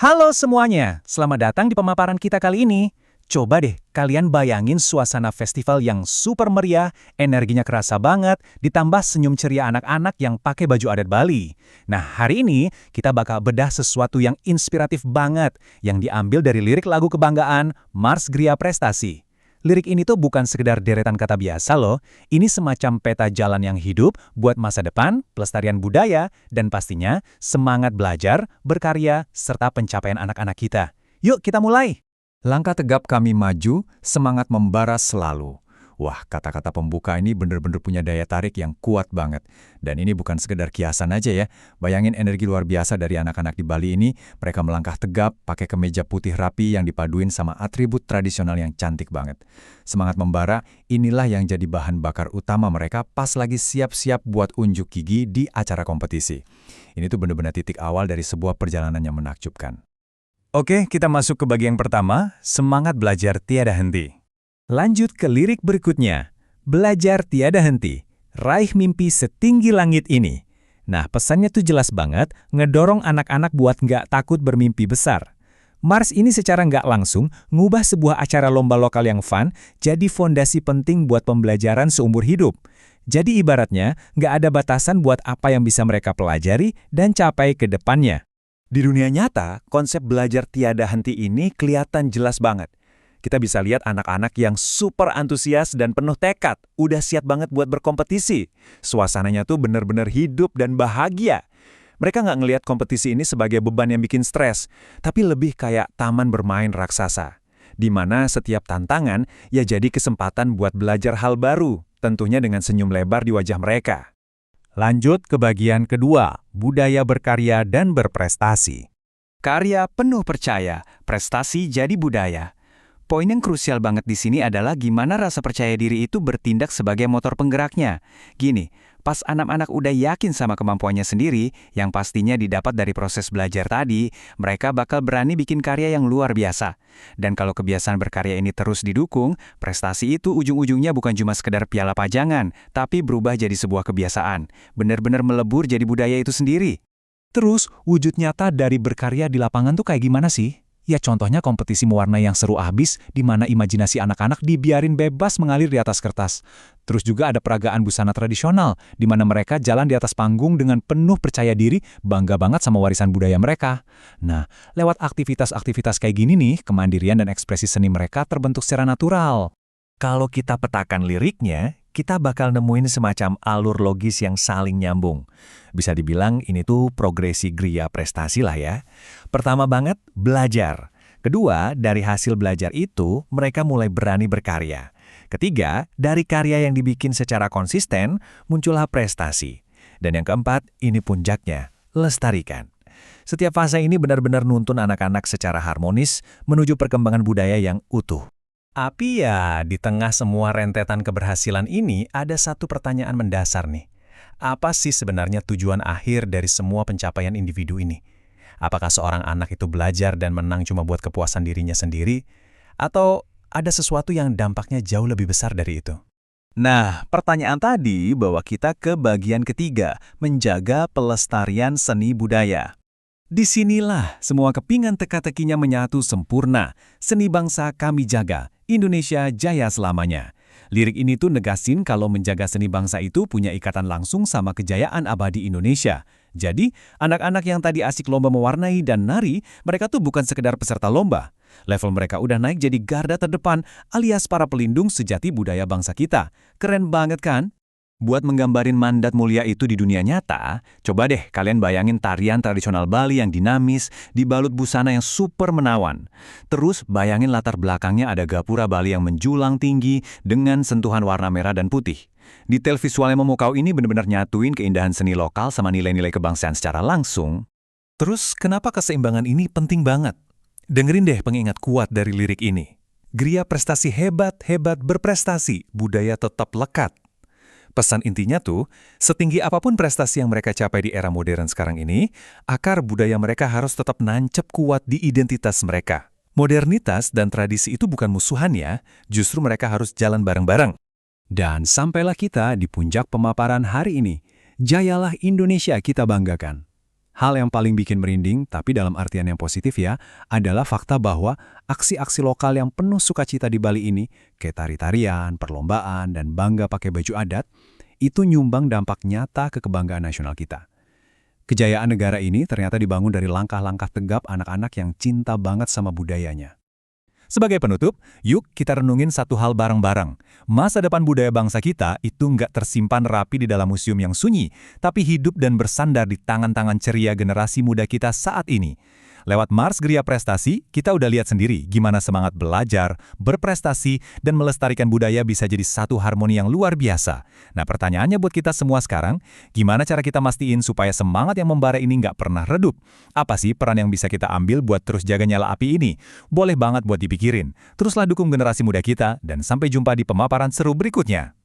Halo semuanya, selamat datang di pemaparan kita kali ini. Coba deh kalian bayangin suasana festival yang super meriah, energinya kerasa banget, ditambah senyum ceria anak-anak yang pakai baju adat Bali. Nah, hari ini kita bakal bedah sesuatu yang inspiratif banget, yang diambil dari lirik lagu kebanggaan Mars Gria Prestasi. Lirik ini tuh bukan sekedar deretan kata biasa loh, ini semacam peta jalan yang hidup buat masa depan, pelestarian budaya, dan pastinya semangat belajar, berkarya, serta pencapaian anak-anak kita. Yuk kita mulai! Langkah tegap kami maju, semangat membara selalu. Wah, kata-kata pembuka ini bener-bener punya daya tarik yang kuat banget. Dan ini bukan sekedar kiasan aja ya. Bayangin energi luar biasa dari anak-anak di Bali ini. Mereka melangkah tegap, pakai kemeja putih rapi yang dipaduin sama atribut tradisional yang cantik banget. Semangat membara, inilah yang jadi bahan bakar utama mereka pas lagi siap-siap buat unjuk gigi di acara kompetisi. Ini tuh bener-bener titik awal dari sebuah perjalanan yang menakjubkan. Oke, kita masuk ke bagian pertama, semangat belajar tiada henti. Lanjut ke lirik berikutnya, belajar tiada henti, raih mimpi setinggi langit ini. Nah, pesannya tuh jelas banget, ngedorong anak-anak buat nggak takut bermimpi besar. Mars ini secara nggak langsung ngubah sebuah acara lomba lokal yang fun jadi fondasi penting buat pembelajaran seumur hidup. Jadi ibaratnya, nggak ada batasan buat apa yang bisa mereka pelajari dan capai ke depannya. Di dunia nyata, konsep belajar tiada henti ini kelihatan jelas banget. Kita bisa lihat anak-anak yang super antusias dan penuh tekad, udah siap banget buat berkompetisi. Suasananya tuh bener-bener hidup dan bahagia. Mereka nggak ngelihat kompetisi ini sebagai beban yang bikin stres, tapi lebih kayak taman bermain raksasa. Di mana setiap tantangan ya jadi kesempatan buat belajar hal baru, tentunya dengan senyum lebar di wajah mereka. Lanjut ke bagian kedua, budaya berkarya dan berprestasi. Karya penuh percaya, prestasi jadi budaya. Poin yang krusial banget di sini adalah gimana rasa percaya diri itu bertindak sebagai motor penggeraknya. Gini, pas anak-anak udah yakin sama kemampuannya sendiri, yang pastinya didapat dari proses belajar tadi, mereka bakal berani bikin karya yang luar biasa. Dan kalau kebiasaan berkarya ini terus didukung, prestasi itu ujung-ujungnya bukan cuma sekedar piala pajangan, tapi berubah jadi sebuah kebiasaan. Benar-benar melebur jadi budaya itu sendiri. Terus, wujud nyata dari berkarya di lapangan tuh kayak gimana sih? Ya contohnya kompetisi mewarnai yang seru abis, di mana imajinasi anak-anak dibiarin bebas mengalir di atas kertas. Terus juga ada peragaan busana tradisional, di mana mereka jalan di atas panggung dengan penuh percaya diri, bangga banget sama warisan budaya mereka. Nah, lewat aktivitas-aktivitas kayak gini nih, kemandirian dan ekspresi seni mereka terbentuk secara natural. Kalau kita petakan liriknya, kita bakal nemuin semacam alur logis yang saling nyambung. Bisa dibilang ini tuh progresi Gria Prestasi lah ya. Pertama banget, belajar. Kedua, dari hasil belajar itu, mereka mulai berani berkarya. Ketiga, dari karya yang dibikin secara konsisten, muncullah prestasi. Dan yang keempat, ini puncaknya, lestarikan. Setiap fase ini benar-benar nuntun anak-anak secara harmonis menuju perkembangan budaya yang utuh. Tapi ya, di tengah semua rentetan keberhasilan ini, ada satu pertanyaan mendasar nih. Apa sih sebenarnya tujuan akhir dari semua pencapaian individu ini? Apakah seorang anak itu belajar dan menang cuma buat kepuasan dirinya sendiri? Atau ada sesuatu yang dampaknya jauh lebih besar dari itu? Nah, pertanyaan tadi bawa kita ke bagian ketiga, menjaga pelestarian seni budaya. Disinilah semua kepingan teka-tekinya menyatu sempurna. Seni bangsa kami jaga, Indonesia jaya selamanya. Lirik ini tuh negasin kalau menjaga seni bangsa itu punya ikatan langsung sama kejayaan abadi Indonesia. Jadi, anak-anak yang tadi asik lomba mewarnai dan nari, mereka tuh bukan sekedar peserta lomba. Level mereka udah naik jadi garda terdepan alias para pelindung sejati budaya bangsa kita. Keren banget kan? Buat menggambarin mandat mulia itu di dunia nyata, coba deh kalian bayangin tarian tradisional Bali yang dinamis, dibalut busana yang super menawan. Terus bayangin latar belakangnya ada gapura Bali yang menjulang tinggi dengan sentuhan warna merah dan putih. Detail visual yang memukau ini benar-benar nyatuin keindahan seni lokal sama nilai-nilai kebangsaan secara langsung. Terus kenapa keseimbangan ini penting banget? Dengerin deh pengingat kuat dari lirik ini. Gria prestasi hebat berprestasi, budaya tetap lekat. Pesan intinya tuh, setinggi apapun prestasi yang mereka capai di era modern sekarang ini, akar budaya mereka harus tetap nancep kuat di identitas mereka. Modernitas dan tradisi itu bukan musuhan ya, justru mereka harus jalan bareng-bareng. Dan sampailah kita di puncak pemaparan hari ini. Jayalah Indonesia kita banggakan. Hal yang paling bikin merinding, tapi dalam artian yang positif ya, adalah fakta bahwa aksi-aksi lokal yang penuh sukacita di Bali ini, kayak tari-tarian, perlombaan, dan bangga pakai baju adat, itu nyumbang dampak nyata ke kebanggaan nasional kita. Kejayaan negara ini ternyata dibangun dari langkah-langkah tegap anak-anak yang cinta banget sama budayanya. Sebagai penutup, yuk kita renungin satu hal bareng-bareng. Masa depan budaya bangsa kita itu nggak tersimpan rapi di dalam museum yang sunyi, tapi hidup dan bersandar di tangan-tangan ceria generasi muda kita saat ini. Lewat Mars Geria Prestasi, kita udah lihat sendiri gimana semangat belajar, berprestasi, dan melestarikan budaya bisa jadi satu harmoni yang luar biasa. Nah, pertanyaannya buat kita semua sekarang, gimana cara kita mastiin supaya semangat yang membara ini nggak pernah redup? Apa sih peran yang bisa kita ambil buat terus jaga nyala api ini? Boleh banget buat dipikirin. Teruslah dukung generasi muda kita, dan sampai jumpa di pemaparan seru berikutnya.